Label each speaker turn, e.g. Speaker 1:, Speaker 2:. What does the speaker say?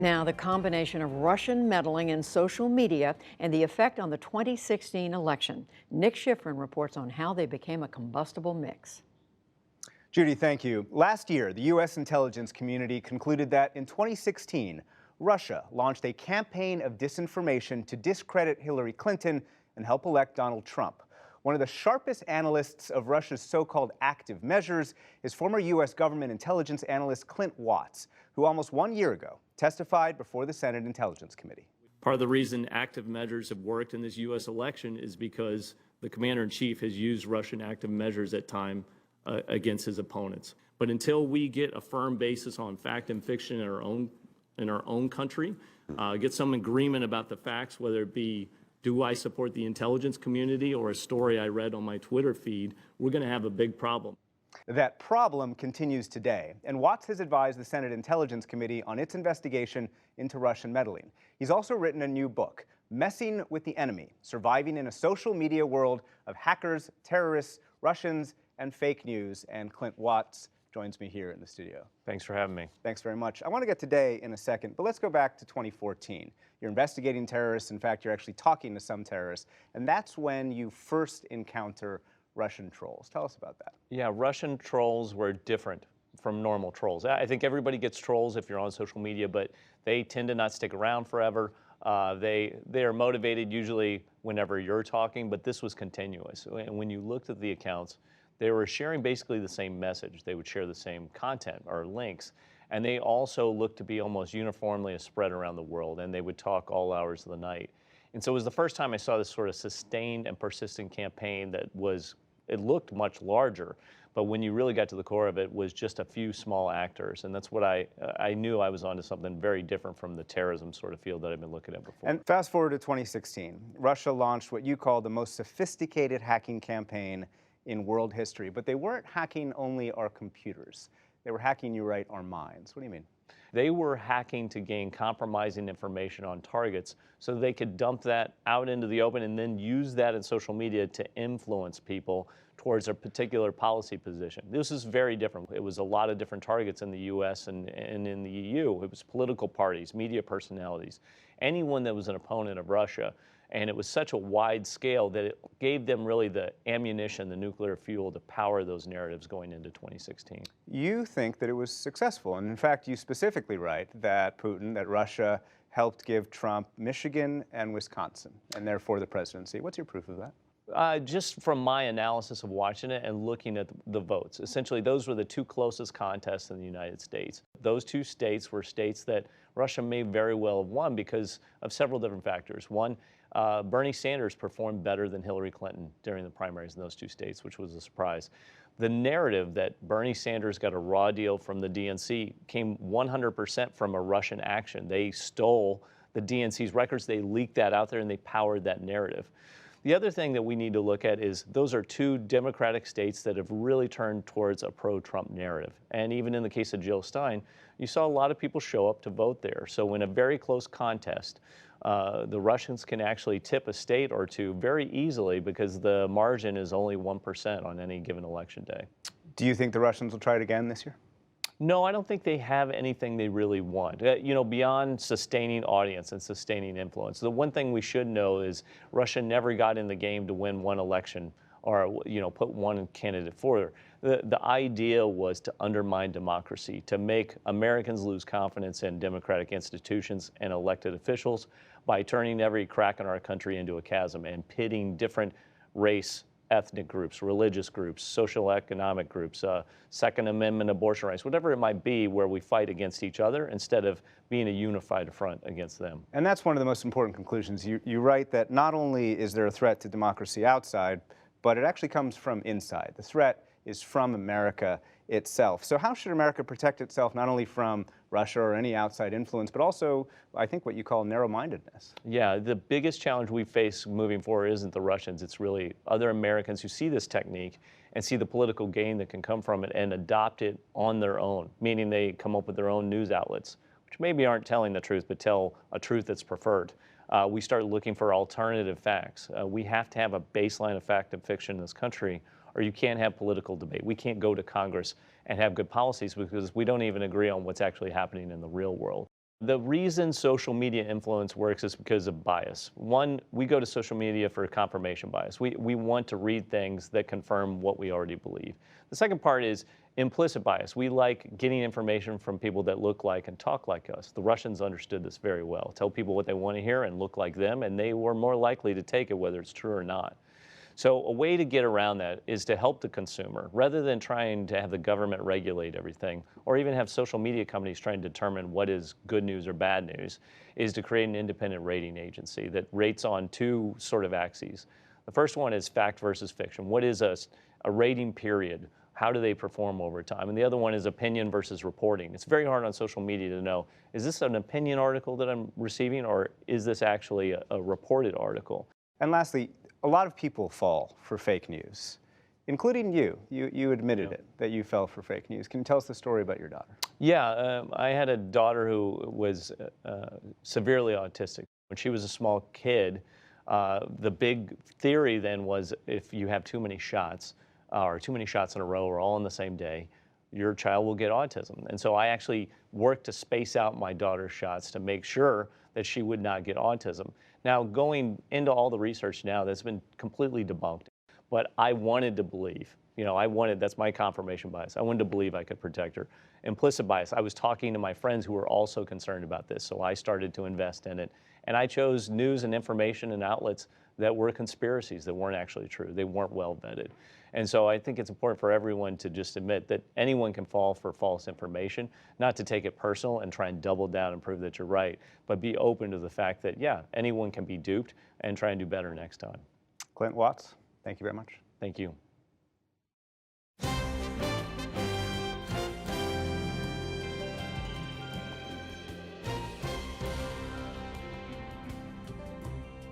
Speaker 1: Now, the combination of Russian meddling in social media and the effect on the 2016 election. Nick Schifrin reports on how they became a combustible mix.
Speaker 2: Judy, thank you. Last year, the U.S. intelligence community concluded that in 2016, Russia launched a campaign of disinformation to discredit Hillary Clinton and help elect Donald Trump. One of the sharpest analysts of Russia's so-called active measures is former U.S. government intelligence analyst Clint Watts, who almost 1 year ago testified before the Senate Intelligence Committee.
Speaker 3: Part of the reason active measures have worked in this U.S. election is because the commander-in-chief has used Russian active measures at time against his opponents. But until we get a firm basis on fact and fiction in our own country, get some agreement about the facts, whether it be do I support the intelligence community or a story I read on my Twitter feed, we're going to have a big problem.
Speaker 2: That problem continues today, and Watts has advised the Senate Intelligence Committee on its investigation into Russian meddling. He's also written a new book, Messing with the Enemy: Surviving in a Social Media World of Hackers, Terrorists, Russians, and Fake News. And Clint Watts joins me here in the studio.
Speaker 4: Thanks for having me.
Speaker 2: Thanks very much. I want to get today in a second, but let's go back to 2014. You're investigating terrorists. In fact, you're actually talking to some terrorists, and that's when you first encounter Russian trolls. Tell us about that.
Speaker 4: Yeah, Russian trolls were different from normal trolls. I think everybody gets trolls if you're on social media, but they tend to not stick around forever. They are motivated usually whenever you're talking, but this was continuous. And when you looked at the accounts, they were sharing basically the same message. They would share the same content or links. And they also looked to be almost uniformly spread around the world, and they would talk all hours of the night. And so it was the first time I saw this sort of sustained and persistent campaign that it looked much larger, but when you really got to the core of it was just a few small actors. And that's what I knew I was onto something very different from the terrorism sort of field that I've been looking at before.
Speaker 2: And fast forward to 2016, Russia launched what you call the most sophisticated hacking campaign in world history, but they weren't hacking only our computers. They were hacking, you write, our minds. What do you mean?
Speaker 4: They were hacking to gain compromising information on targets so they could dump that out into the open and then use that in social media to influence people towards a particular policy position. This is very different. It was a lot of different targets in the US and in the EU. It was political parties, media personalities, anyone that was an opponent of Russia. And it was such a wide scale that it gave them really the ammunition, the nuclear fuel to power those narratives going into 2016.
Speaker 2: You think that it was successful. And in fact, you specifically write that Russia helped give Trump Michigan and Wisconsin, and therefore the presidency. What's your proof of that?
Speaker 4: Just from my analysis of watching it and looking at the votes. Essentially, those were the two closest contests in the United States. Those two states were states that Russia may very well have won because of several different factors. One, Bernie Sanders performed better than Hillary Clinton during the primaries in those two states, which was a surprise. The narrative that Bernie Sanders got a raw deal from the DNC came 100% from a Russian action. They stole the DNC's records, they leaked that out there, and they powered that narrative. The other thing that we need to look at is those are two Democratic states that have really turned towards a pro-Trump narrative. And even in the case of Jill Stein, you saw a lot of people show up to vote there. So in a very close contest, the Russians can actually tip a state or two very easily because the margin is only 1% on any given election day.
Speaker 2: Do you think the Russians will try it again this year?
Speaker 4: No, I don't think they have anything they really want, beyond sustaining audience and sustaining influence. The one thing we should know is Russia never got in the game to win one election or, put one candidate forward. The idea was to undermine democracy, to make Americans lose confidence in democratic institutions and elected officials by turning every crack in our country into a chasm and pitting different race, ethnic groups, religious groups, social economic groups, Second Amendment abortion rights, whatever it might be, where we fight against each other instead of being a unified front against them.
Speaker 2: And that's one of the most important conclusions. You write that not only is there a threat to democracy outside, but it actually comes from inside. The threat is from America itself. So how should America protect itself not only from Russia or any outside influence, but also, I think, what you call narrow-mindedness?
Speaker 4: Yeah, the biggest challenge we face moving forward isn't the Russians. It's really other Americans who see this technique and see the political gain that can come from it and adopt it on their own, meaning they come up with their own news outlets, which maybe aren't telling the truth, but tell a truth that's preferred. We start looking for alternative facts. We have to have a baseline of fact and fiction in this country, or you can't have political debate. We can't go to Congress and have good policies because we don't even agree on what's actually happening in the real world. The reason social media influence works is because of bias. One, we go to social media for confirmation bias. We want to read things that confirm what we already believe. The second part is implicit bias. We like getting information from people that look like and talk like us. The Russians understood this very well. Tell people what they want to hear and look like them, and they were more likely to take it whether it's true or not. So a way to get around that is to help the consumer, rather than trying to have the government regulate everything, or even have social media companies trying to determine what is good news or bad news, is to create an independent rating agency that rates on two sort of axes. The first one is fact versus fiction. What is a rating period? How do they perform over time? And the other one is opinion versus reporting. It's very hard on social media to know, is this an opinion article that I'm receiving, or is this actually a reported article?
Speaker 2: And lastly, a lot of people fall for fake news, including you. You admitted it, that you fell for fake news. Can you tell us the story about your daughter?
Speaker 4: Yeah, I had a daughter who was severely autistic. When she was a small kid, the big theory then was if you have too many shots, or too many shots in a row or all on the same day, your child will get autism. And so I actually worked to space out my daughter's shots to make sure that she would not get autism. Now, going into all the research now, that's been completely debunked. But I wanted to believe, that's my confirmation bias. I wanted to believe I could protect her. Implicit bias, I was talking to my friends who were also concerned about this, so I started to invest in it. And I chose news and information and outlets that were conspiracies, that weren't actually true. They weren't well vetted. And so I think it's important for everyone to just admit that anyone can fall for false information, not to take it personal and try and double down and prove that you're right, but be open to the fact that, yeah, anyone can be duped, and try and do better next time.
Speaker 2: Clint Watts, thank you very much.
Speaker 4: Thank you.